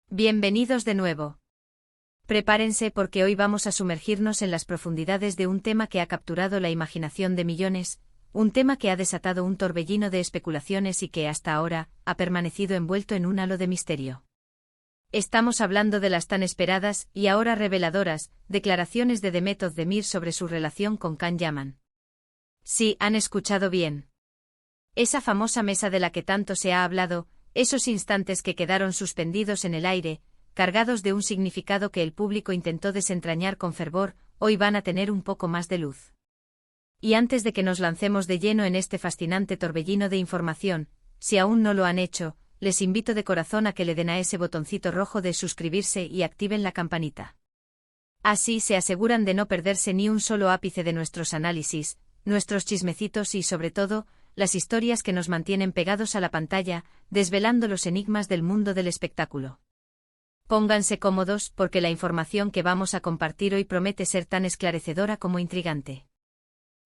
Bienvenidos de nuevo. Prepárense porque hoy vamos a sumergirnos en las profundidades de un tema que ha capturado la imaginación de millones, un tema que ha desatado un torbellino de especulaciones y que hasta ahora ha permanecido envuelto en un halo de misterio. Estamos hablando de las tan esperadas y ahora reveladoras declaraciones de Demet Özdemir sobre su relación con Can Yaman. Sí, han escuchado bien. Esa famosa mesa de la que tanto se ha hablado, esos instantes que quedaron suspendidos en el aire, cargados de un significado que el público intentó desentrañar con fervor, hoy van a tener un poco más de luz. Y antes de que nos lancemos de lleno en este fascinante torbellino de información, si aún no lo han hecho, les invito de corazón a que le den a ese botoncito rojo de suscribirse y activen la campanita. Así se aseguran de no perderse ni un solo ápice de nuestros análisis, nuestros chismecitos y, sobre todo, las historias que nos mantienen pegados a la pantalla, desvelando los enigmas del mundo del espectáculo. Pónganse cómodos porque la información que vamos a compartir hoy promete ser tan esclarecedora como intrigante.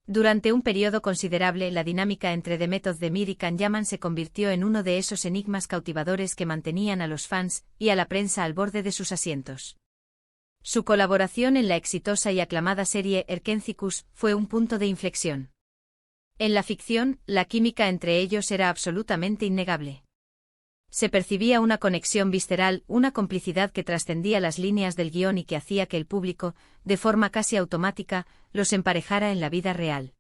Durante un periodo considerable, la dinámica entre Demet Özdemir y Can Yaman se convirtió en uno de esos enigmas cautivadores que mantenían a los fans y a la prensa al borde de sus asientos. Su colaboración en la exitosa y aclamada serie Erkenzikus fue un punto de inflexión. En la ficción, la química entre ellos era absolutamente innegable. Se percibía una conexión visceral, una complicidad que trascendía las líneas del guión y que hacía que el público, de forma casi automática, los emparejara en la vida real.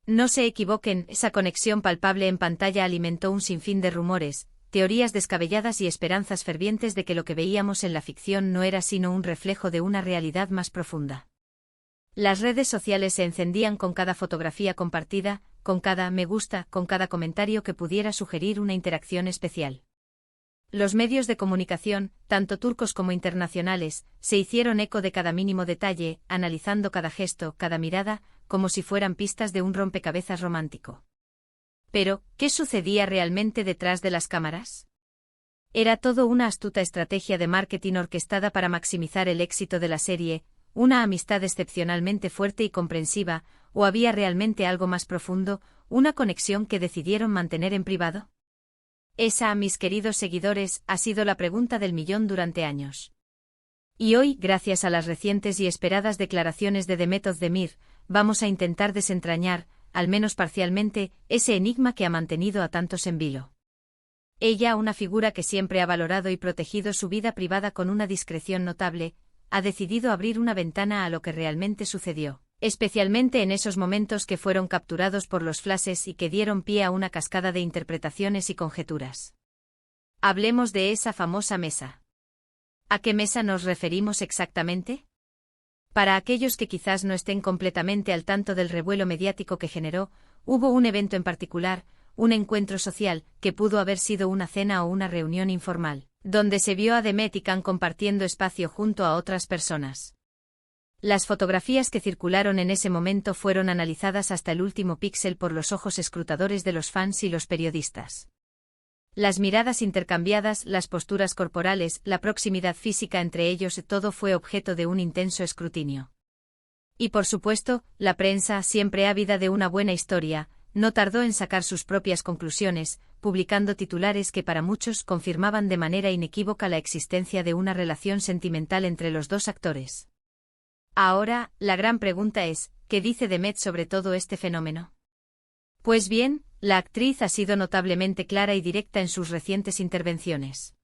No se equivoquen, esa conexión palpable en pantalla alimentó un sinfín de rumores, teorías descabelladas y esperanzas fervientes de que lo que veíamos en la ficción no era sino un reflejo de una realidad más profunda. Las redes sociales se encendían con cada fotografía compartida, con cada me gusta, con cada comentario que pudiera sugerir una interacción especial. Los medios de comunicación, tanto turcos como internacionales, se hicieron eco de cada mínimo detalle, analizando cada gesto, cada mirada, como si fueran pistas de un rompecabezas romántico. Pero, ¿qué sucedía realmente detrás de las cámaras? ¿Era todo una astuta estrategia de marketing orquestada para maximizar el éxito de la serie, una amistad excepcionalmente fuerte y comprensiva, o había realmente algo más profundo, una conexión que decidieron mantener en privado? Esa, mis queridos seguidores, ha sido la pregunta del millón durante años. Y hoy, gracias a las recientes y esperadas declaraciones de Demet Özdemir, vamos a intentar desentrañar, al menos parcialmente, ese enigma que ha mantenido a tantos en vilo. Ella, una figura que siempre ha valorado y protegido su vida privada con una discreción notable, ha decidido abrir una ventana a lo que realmente sucedió, especialmente en esos momentos que fueron capturados por los flashes y que dieron pie a una cascada de interpretaciones y conjeturas. Hablemos de esa famosa mesa. ¿A qué mesa nos referimos exactamente? Para aquellos que quizás no estén completamente al tanto del revuelo mediático que generó, hubo un evento en particular, un encuentro social, que pudo haber sido una cena o una reunión informal, donde se vio a Demet y Can compartiendo espacio junto a otras personas. Las fotografías que circularon en ese momento fueron analizadas hasta el último píxel por los ojos escrutadores de los fans y los periodistas. Las miradas intercambiadas, las posturas corporales, la proximidad física entre ellos, todo fue objeto de un intenso escrutinio. Y por supuesto, la prensa, siempre ávida de una buena historia, no tardó en sacar sus propias conclusiones, publicando titulares que para muchos confirmaban de manera inequívoca la existencia de una relación sentimental entre los dos actores. Ahora, la gran pregunta es, ¿qué dice Demet sobre todo este fenómeno? Pues bien, la actriz ha sido notablemente clara y directa en sus recientes intervenciones.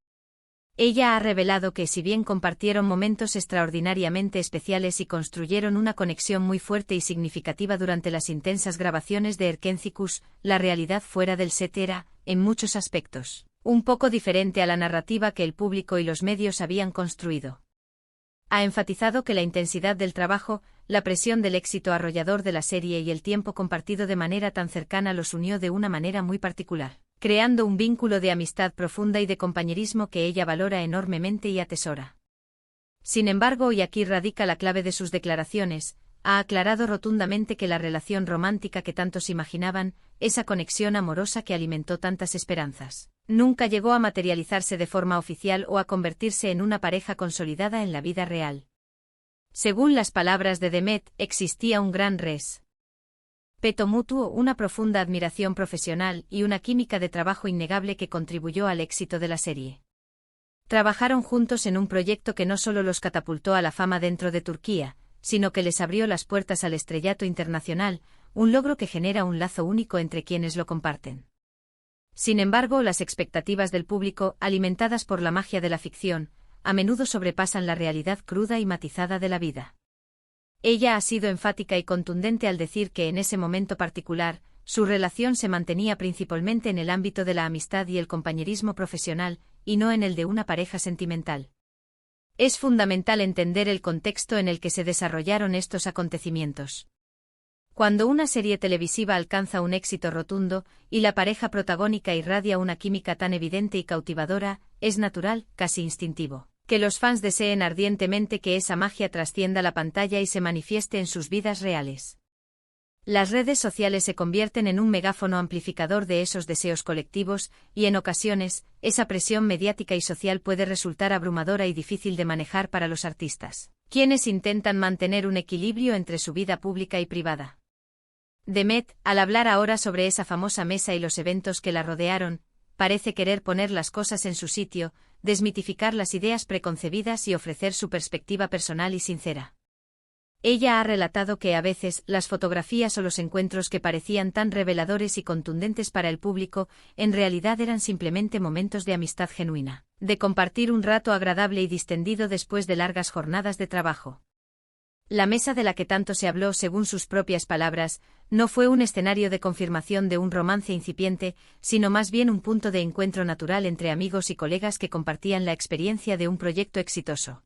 Ella ha revelado que si bien compartieron momentos extraordinariamente especiales y construyeron una conexión muy fuerte y significativa durante las intensas grabaciones de Erkenzikus, la realidad fuera del set era, en muchos aspectos, un poco diferente a la narrativa que el público y los medios habían construido. Ha enfatizado que la intensidad del trabajo, la presión del éxito arrollador de la serie y el tiempo compartido de manera tan cercana los unió de una manera muy particular, creando un vínculo de amistad profunda y de compañerismo que ella valora enormemente y atesora. Sin embargo, y aquí radica la clave de sus declaraciones, ha aclarado rotundamente que la relación romántica que tantos imaginaban, esa conexión amorosa que alimentó tantas esperanzas, nunca llegó a materializarse de forma oficial o a convertirse en una pareja consolidada en la vida real. Según las palabras de Demet, existía un gran respeto mutuo, una profunda admiración profesional y una química de trabajo innegable que contribuyó al éxito de la serie. Trabajaron juntos en un proyecto que no solo los catapultó a la fama dentro de Turquía, sino que les abrió las puertas al estrellato internacional, un logro que genera un lazo único entre quienes lo comparten. Sin embargo, las expectativas del público, alimentadas por la magia de la ficción, a menudo sobrepasan la realidad cruda y matizada de la vida. Ella ha sido enfática y contundente al decir que en ese momento particular, su relación se mantenía principalmente en el ámbito de la amistad y el compañerismo profesional, y no en el de una pareja sentimental. Es fundamental entender el contexto en el que se desarrollaron estos acontecimientos. Cuando una serie televisiva alcanza un éxito rotundo, y la pareja protagónica irradia una química tan evidente y cautivadora, es natural, casi instintivo, que los fans deseen ardientemente que esa magia trascienda la pantalla y se manifieste en sus vidas reales. Las redes sociales se convierten en un megáfono amplificador de esos deseos colectivos, y en ocasiones, esa presión mediática y social puede resultar abrumadora y difícil de manejar para los artistas, quienes intentan mantener un equilibrio entre su vida pública y privada. Demet, al hablar ahora sobre esa famosa mesa y los eventos que la rodearon, parece querer poner las cosas en su sitio, desmitificar las ideas preconcebidas y ofrecer su perspectiva personal y sincera. Ella ha relatado que a veces las fotografías o los encuentros que parecían tan reveladores y contundentes para el público, en realidad eran simplemente momentos de amistad genuina, de compartir un rato agradable y distendido después de largas jornadas de trabajo. La mesa de la que tanto se habló, según sus propias palabras, no fue un escenario de confirmación de un romance incipiente, sino más bien un punto de encuentro natural entre amigos y colegas que compartían la experiencia de un proyecto exitoso.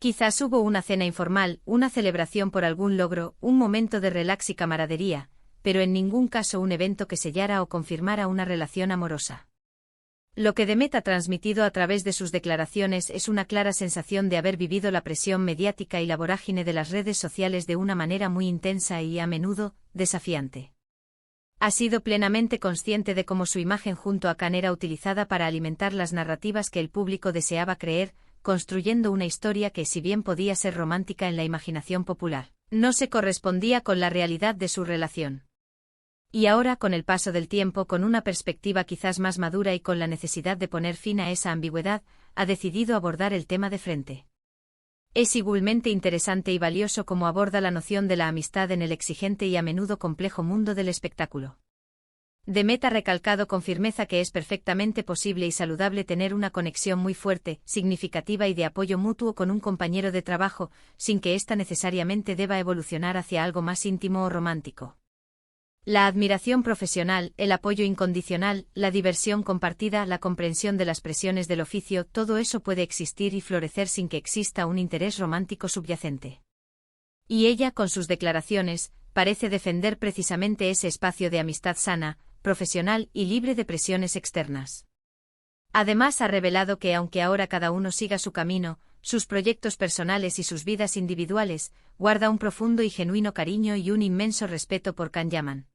Quizás hubo una cena informal, una celebración por algún logro, un momento de relax y camaradería, pero en ningún caso un evento que sellara o confirmara una relación amorosa. Lo que Demet ha transmitido a través de sus declaraciones es una clara sensación de haber vivido la presión mediática y la vorágine de las redes sociales de una manera muy intensa y, a menudo, desafiante. Ha sido plenamente consciente de cómo su imagen junto a Khan era utilizada para alimentar las narrativas que el público deseaba creer, construyendo una historia que, si bien podía ser romántica en la imaginación popular, no se correspondía con la realidad de su relación. Y ahora, con el paso del tiempo, con una perspectiva quizás más madura y con la necesidad de poner fin a esa ambigüedad, ha decidido abordar el tema de frente. Es igualmente interesante y valioso cómo aborda la noción de la amistad en el exigente y a menudo complejo mundo del espectáculo. Demet ha recalcado con firmeza que es perfectamente posible y saludable tener una conexión muy fuerte, significativa y de apoyo mutuo con un compañero de trabajo, sin que ésta necesariamente deba evolucionar hacia algo más íntimo o romántico. La admiración profesional, el apoyo incondicional, la diversión compartida, la comprensión de las presiones del oficio, todo eso puede existir y florecer sin que exista un interés romántico subyacente. Y ella, con sus declaraciones, parece defender precisamente ese espacio de amistad sana, profesional y libre de presiones externas. Además, ha revelado que aunque ahora cada uno siga su camino, sus proyectos personales y sus vidas individuales, guarda un profundo y genuino cariño y un inmenso respeto por Can Yaman.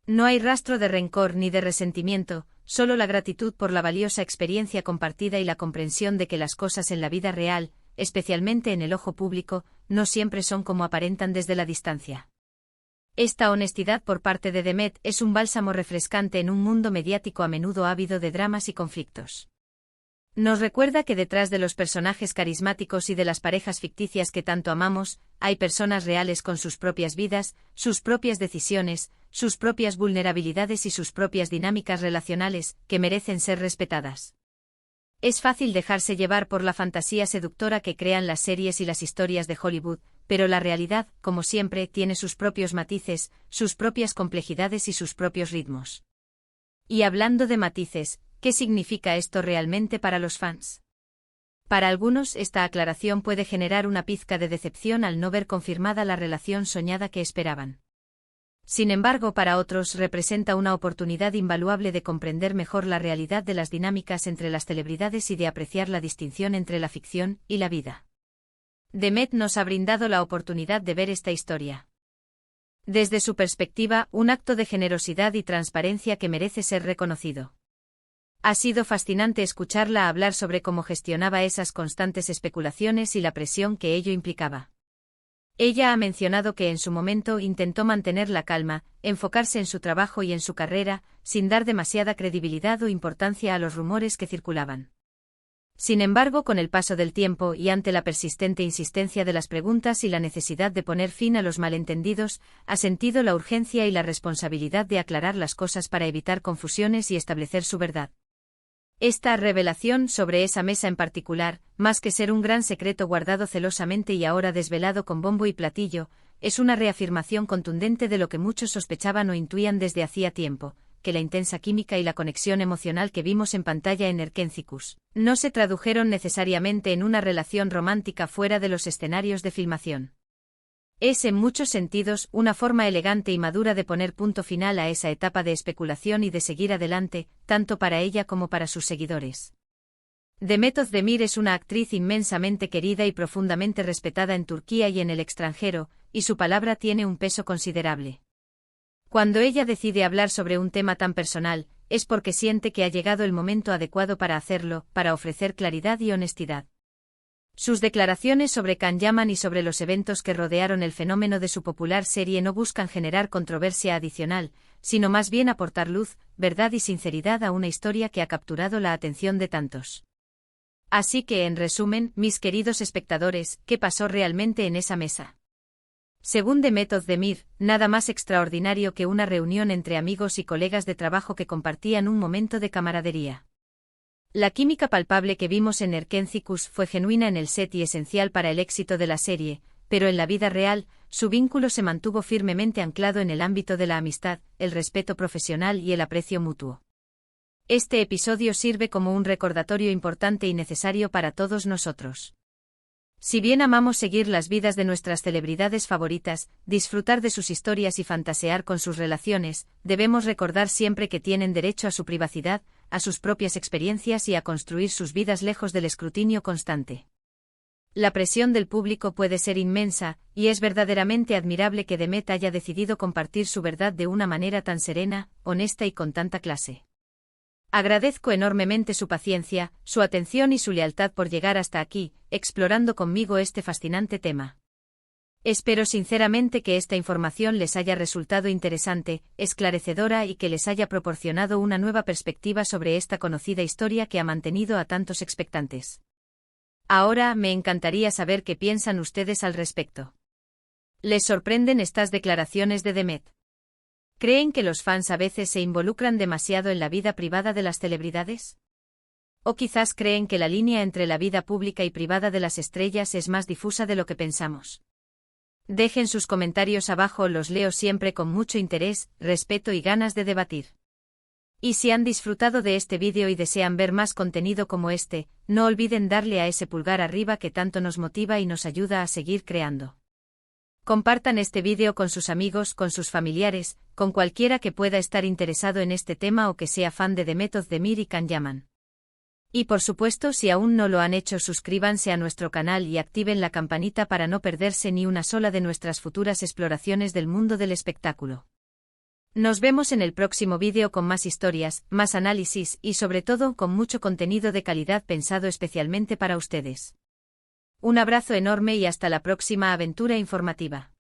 No hay rastro de rencor ni de resentimiento, solo la gratitud por la valiosa experiencia compartida y la comprensión de que las cosas en la vida real, especialmente en el ojo público, no siempre son como aparentan desde la distancia. Esta honestidad por parte de Demet es un bálsamo refrescante en un mundo mediático a menudo ávido de dramas y conflictos. Nos recuerda que detrás de los personajes carismáticos y de las parejas ficticias que tanto amamos, hay personas reales con sus propias vidas, sus propias decisiones, sus propias vulnerabilidades y sus propias dinámicas relacionales, que merecen ser respetadas. Es fácil dejarse llevar por la fantasía seductora que crean las series y las historias de Hollywood, pero la realidad, como siempre, tiene sus propios matices, sus propias complejidades y sus propios ritmos. Y hablando de matices, ¿qué significa esto realmente para los fans? Para algunos, esta aclaración puede generar una pizca de decepción al no ver confirmada la relación soñada que esperaban. Sin embargo, para otros representa una oportunidad invaluable de comprender mejor la realidad de las dinámicas entre las celebridades y de apreciar la distinción entre la ficción y la vida. Demet nos ha brindado la oportunidad de ver esta historia. Desde su perspectiva, un acto de generosidad y transparencia que merece ser reconocido. Ha sido fascinante escucharla hablar sobre cómo gestionaba esas constantes especulaciones y la presión que ello implicaba. Ella ha mencionado que en su momento intentó mantener la calma, enfocarse en su trabajo y en su carrera, sin dar demasiada credibilidad o importancia a los rumores que circulaban. Sin embargo, con el paso del tiempo y ante la persistente insistencia de las preguntas y la necesidad de poner fin a los malentendidos, ha sentido la urgencia y la responsabilidad de aclarar las cosas para evitar confusiones y establecer su verdad. Esta revelación sobre esa mesa en particular, más que ser un gran secreto guardado celosamente y ahora desvelado con bombo y platillo, es una reafirmación contundente de lo que muchos sospechaban o intuían desde hacía tiempo, que la intensa química y la conexión emocional que vimos en pantalla en Erkénchicos no se tradujeron necesariamente en una relación romántica fuera de los escenarios de filmación. Es en muchos sentidos una forma elegante y madura de poner punto final a esa etapa de especulación y de seguir adelante, tanto para ella como para sus seguidores. Demet Özdemir es una actriz inmensamente querida y profundamente respetada en Turquía y en el extranjero, y su palabra tiene un peso considerable. Cuando ella decide hablar sobre un tema tan personal, es porque siente que ha llegado el momento adecuado para hacerlo, para ofrecer claridad y honestidad. Sus declaraciones sobre Can Yaman y sobre los eventos que rodearon el fenómeno de su popular serie no buscan generar controversia adicional, sino más bien aportar luz, verdad y sinceridad a una historia que ha capturado la atención de tantos. Así que, en resumen, mis queridos espectadores, ¿qué pasó realmente en esa mesa? Según Demet Özdemir, nada más extraordinario que una reunión entre amigos y colegas de trabajo que compartían un momento de camaradería. La química palpable que vimos en Erkénchicos fue genuina en el set y esencial para el éxito de la serie, pero en la vida real, su vínculo se mantuvo firmemente anclado en el ámbito de la amistad, el respeto profesional y el aprecio mutuo. Este episodio sirve como un recordatorio importante y necesario para todos nosotros. Si bien amamos seguir las vidas de nuestras celebridades favoritas, disfrutar de sus historias y fantasear con sus relaciones, debemos recordar siempre que tienen derecho a su privacidad, a sus propias experiencias y a construir sus vidas lejos del escrutinio constante. La presión del público puede ser inmensa, y es verdaderamente admirable que Demet haya decidido compartir su verdad de una manera tan serena, honesta y con tanta clase. Agradezco enormemente su paciencia, su atención y su lealtad por llegar hasta aquí, explorando conmigo este fascinante tema. Espero sinceramente que esta información les haya resultado interesante, esclarecedora y que les haya proporcionado una nueva perspectiva sobre esta conocida historia que ha mantenido a tantos expectantes. Ahora me encantaría saber qué piensan ustedes al respecto. ¿Les sorprenden estas declaraciones de Demet? ¿Creen que los fans a veces se involucran demasiado en la vida privada de las celebridades? ¿O quizás creen que la línea entre la vida pública y privada de las estrellas es más difusa de lo que pensamos? Dejen sus comentarios abajo, los leo siempre con mucho interés, respeto y ganas de debatir. Y si han disfrutado de este vídeo y desean ver más contenido como este, no olviden darle a ese pulgar arriba que tanto nos motiva y nos ayuda a seguir creando. Compartan este vídeo con sus amigos, con sus familiares, con cualquiera que pueda estar interesado en este tema o que sea fan de Demet Özdemir y Can Yaman. Y por supuesto, si aún no lo han hecho, suscríbanse a nuestro canal y activen la campanita para no perderse ni una sola de nuestras futuras exploraciones del mundo del espectáculo. Nos vemos en el próximo vídeo con más historias, más análisis y sobre todo con mucho contenido de calidad pensado especialmente para ustedes. Un abrazo enorme y hasta la próxima aventura informativa.